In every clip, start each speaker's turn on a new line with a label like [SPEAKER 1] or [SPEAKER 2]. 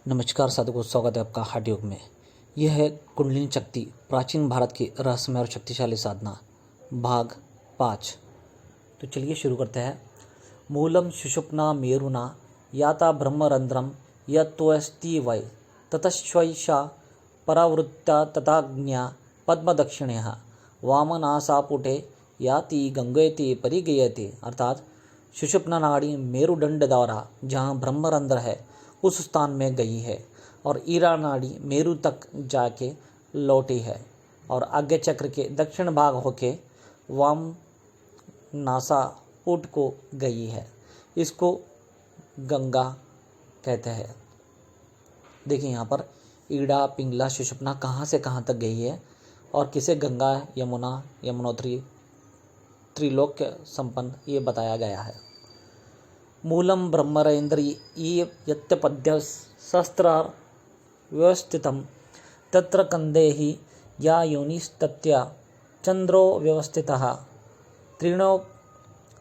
[SPEAKER 1] नमस्कार साधकों, स्वागत है आपका हठ योग में। यह है कुंडलिनी शक्ति, प्राचीन भारत की रहस्यमय और शक्तिशाली साधना, भाग 5। तो चलिए शुरू करते हैं। मूलम सुषुप्ना मेरुना याता ब्रह्मरंध्रम यत्त्वस्ति वै ततश्वैषा परावृत्ता तथाज्ञा पद्मदक्षिण्यः वामनासापुटे याति गंगेति परिगयति। अर्थात सुषुप्ना नाड़ी मेरुदंड द्वारा जहाँ ब्रह्मरंध्र है उस स्थान में गई है और ईरा नाड़ी मेरु तक जाके लौटी है और आज्ञा चक्र के दक्षिण भाग होके वाम नासापुट को गई है। इसको गंगा कहते हैं। देखिए यहाँ पर ईड़ा पिंगला सुषुप्ना कहाँ से कहाँ तक गई है और किसे गंगा यमुना यमुनोत्री त्रिलोक्य संपन्न ये बताया गया है। मूलम ब्रह्मरेन्द्र यत्पद्य शस्त्र व्यवस्थितं तत्र कंदे ही या योनिस्तत्या चंद्रो व्यवस्थितः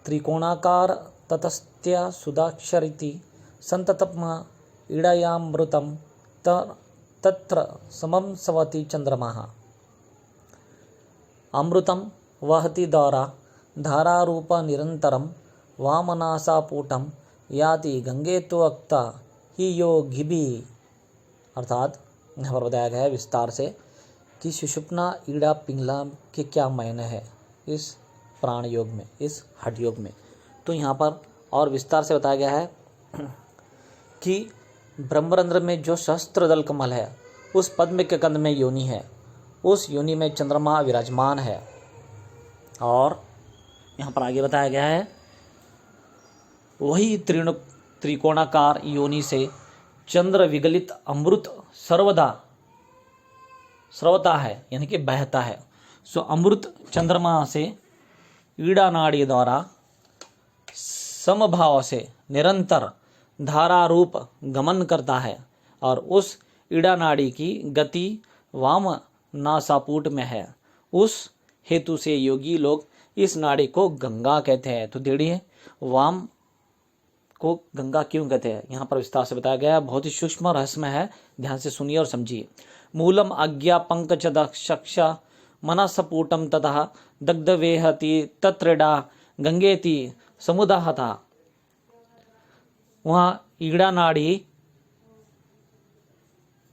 [SPEAKER 1] त्रिकोणाकार ततस्त्या सुदाक्षरिति संततम ईडायामृतं तत्र समं सवति चंद्रमाः। अमृतं वहति धारारूप निरंतरं वामनासापूटम याति गंगे तो अक्ता ही योगिभी। अर्थात यहाँ पर बताया गया है विस्तार से कि सुषुप्ना ईड़ा पिंगला के क्या मायने हैं इस प्राण योग में, इस हठ योग में। तो यहाँ पर और विस्तार से बताया गया है कि ब्रह्मरंध्र में जो सहस्त्र दल कमल है उस पद्म के कंद में योनि है, उस योनि में चंद्रमा विराजमान है। और यहाँ पर आगे बताया गया है वही त्रिकोणाकार योनि से चंद्र विगलित अमृत सर्वदा है, यानी कि बहता है। सो अमृत चंद्रमा से ईड़ा नाड़ी द्वारा समभाव से निरंतर धारा रूप गमन करता है और उस ईड़ा नाड़ी की गति वाम नासापुट में है। उस हेतु से योगी लोग इस नाड़ी को गंगा कहते हैं। तो देखिए वाम को गंगा क्यों कहते हैं, यहाँ पर विस्तार से बताया गया है। बहुत ही सूक्ष्म रहस्य है, ध्यान से सुनिए और समझिए। मूलम आज्ञा पंकज दक्षा मनसपूटम ततः दग्धवेहति तत्रेडा गंगेति समुदाहता। वहाँ ईड़ा नाड़ी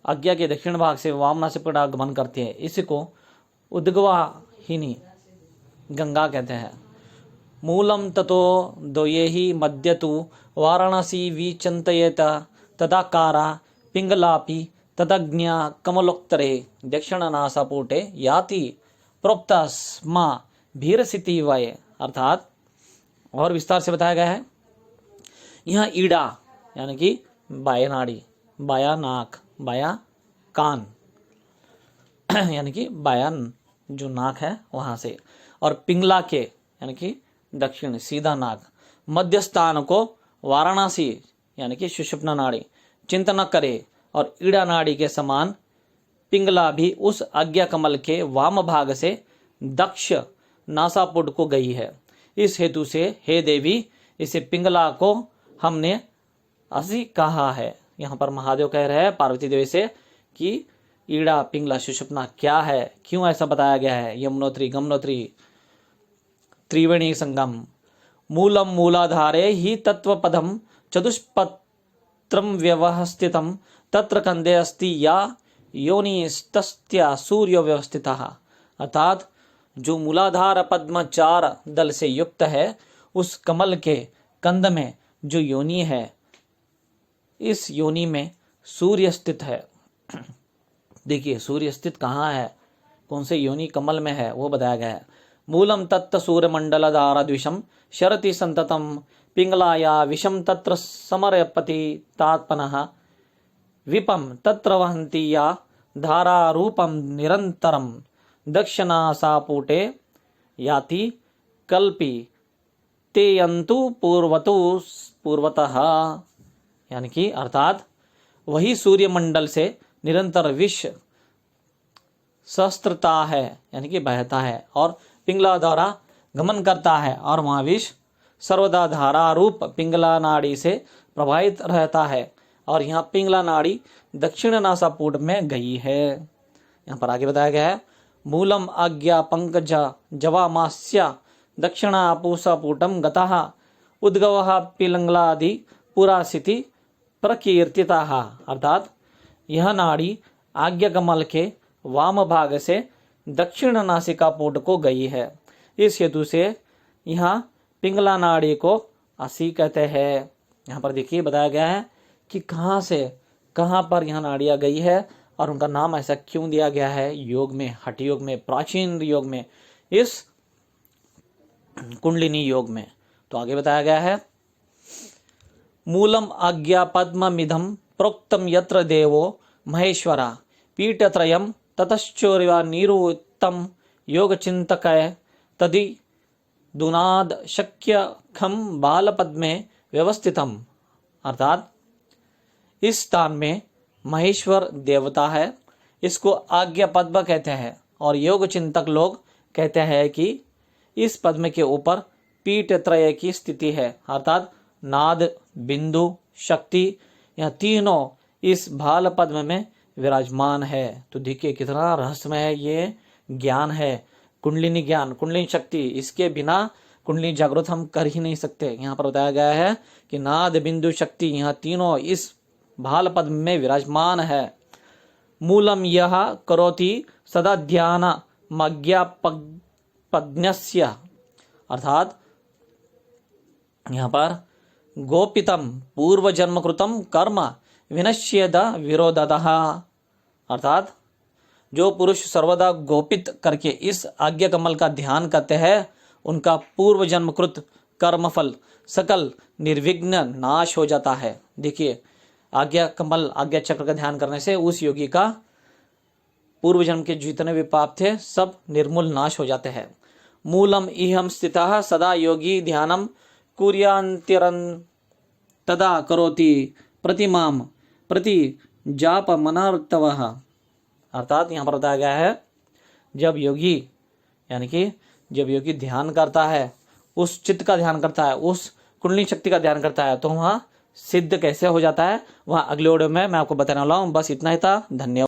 [SPEAKER 1] आज्ञा के दक्षिण भाग से वामना से पड़ा गमन करती है। इसी को उद्गवाहिनी गंगा कहते हैं। मूलम ततो द्वयेहि मध्य तु वाराणसी विचिन्तयेत तदाकारा पिंगलापि तदज्ञा कमलोत्तरे दक्षिणनासापुटे याति प्रोक्तस्मा भीरसिति वय। अर्थात और विस्तार से बताया गया है यहाँ ईड़ा यानी कि बाया नाड़ी, बाया नाक, बाया कान यानी कि बाया जो नाक है वहाँ से, और पिंगला के यानी कि दक्षिण सीधा नाक, मध्य स्थान को वाराणसी यानी कि सुषुप्ना नाड़ी चिंतन करे और ईड़ा नाड़ी के समान पिंगला भी उस आज्ञा कमल के वाम भाग से दक्ष नासापुट को गई है। इस हेतु से हे देवी इसे पिंगला को हमने असी कहा है। यहाँ पर महादेव कह रहे हैं पार्वती देवी से कि ईड़ा पिंगला सुषुप्ना क्या है, क्यों ऐसा बताया गया है। यमुनोत्री गमनोत्री त्रिवेणी संगम। मूलम मूलाधारे ही तत्वपदम चतुष्पत्रम व्यवस्थितम तत्र कंदे अस्ति या योनिस्तस्त्या सूर्य व्यवस्थितः। अर्थात जो मूलाधार पद्म 4 दल से युक्त है उस कमल के कंद में जो योनि है, इस योनि में सूर्य स्थित है। देखिए सूर्य स्थित कहाँ है, कौन से योनि कमल में है वो बताया गया है। मूलम तत्त सूर्यमंडल द्विषम शरति संततम पिंगलाया विषम तत्र समरपति तात्पनः विपम तत्र वहन्ति या धारारूपम निरंतरम दक्षिणासापुटे याति कल्पी तेयंतु पूर्वतः। यानी कि अर्थात वही सूर्यमंडल से निरंतर विष सहस्त्रता है यानी कि बहता है और पिंगला द्वारा गमन करता है और वहाँ विष सर्वदा धारा रूप पिंगला नाड़ी से प्रभावित रहता है और यहाँ पिंगला नाड़ी दक्षिण नासापुट में गई है। यहाँ पर आगे बताया गया है मूलम आज्ञा पंकज जवामास्य दक्षिणा पूसापुटम गतः उद्गवः पिंगलादि पुरासिति प्रकीर्तितः। अर्थात यह नाड़ी आज्ञा कमल के वाम भाग से दक्षिण नासिका पुट को गई है। इस हेतु से यहाँ पिंगला नाड़ी को असी कहते हैं। यहाँ पर देखिए बताया गया है कि कहाँ से कहाँ पर यह नाड़ियाँ गई है और उनका नाम ऐसा क्यों दिया गया है योग में, हठ योग में, प्राचीन योग में, इस कुंडलिनी योग में। तो आगे बताया गया है मूलम आज्ञा पद्ममिदं प्रोक्तम यत्र देवो महेश्वरा पीठत्रयम् ततश्चोर्य निरुत्तम योग चिंतकय तदि दुनाद शक्य खम बाल पद्मे व्यवस्थितम। अर्थात इस स्थान में महेश्वर देवता है, इसको आज्ञा पद्म कहते हैं और योग चिंतक लोग कहते हैं कि इस पद्म के ऊपर पीठ त्रय की स्थिति है। अर्थात नाद, बिंदु, शक्ति, यह तीनों इस भाल पद्म में विराजमान है। तो देखिए कितना रहस्यमय है ये ज्ञान है, कुंडलिनी ज्ञान, कुंडलिनी शक्ति। इसके बिना कुंडलिनी जागृत हम कर ही नहीं सकते। यहाँ पर बताया गया है कि नाद, बिंदु, शक्ति, यह तीनों इस भाल पद्म में विराजमान है। मूलम यह करोति सदा ध्यान मज्ञा पद्मस्य। अर्थात यहाँ पर गोपितम पूर्व जन्म कृतम कर्म विनश्येद विरोधतः। अर्थात जो पुरुष सर्वदा गोपित करके इस आज्ञा कमल का ध्यान करते हैं उनका पूर्व जन्मकृत कर्मफल सकल निर्विघ्न नाश हो जाता है। देखिए आज्ञा कमल, आज्ञा चक्र का ध्यान करने से उस योगी का पूर्व जन्म के जितने भी पाप थे सब निर्मूल नाश हो जाते हैं। मूलम इहम स्थितः सदा योगी ध्यानम कुर्यान्तिरन तदा करोति प्रतिमाम प्रति जाप मनार्तवः। अर्थात यहाँ पर बताया गया है जब योगी यानी कि जब योगी ध्यान करता है, उस चित्त का ध्यान करता है, उस कुंडली शक्ति का ध्यान करता है, तो वहाँ सिद्ध कैसे हो जाता है वहाँ अगले वीडियो में मैं आपको बताने वाला हूँ। बस इतना ही था। धन्यवाद।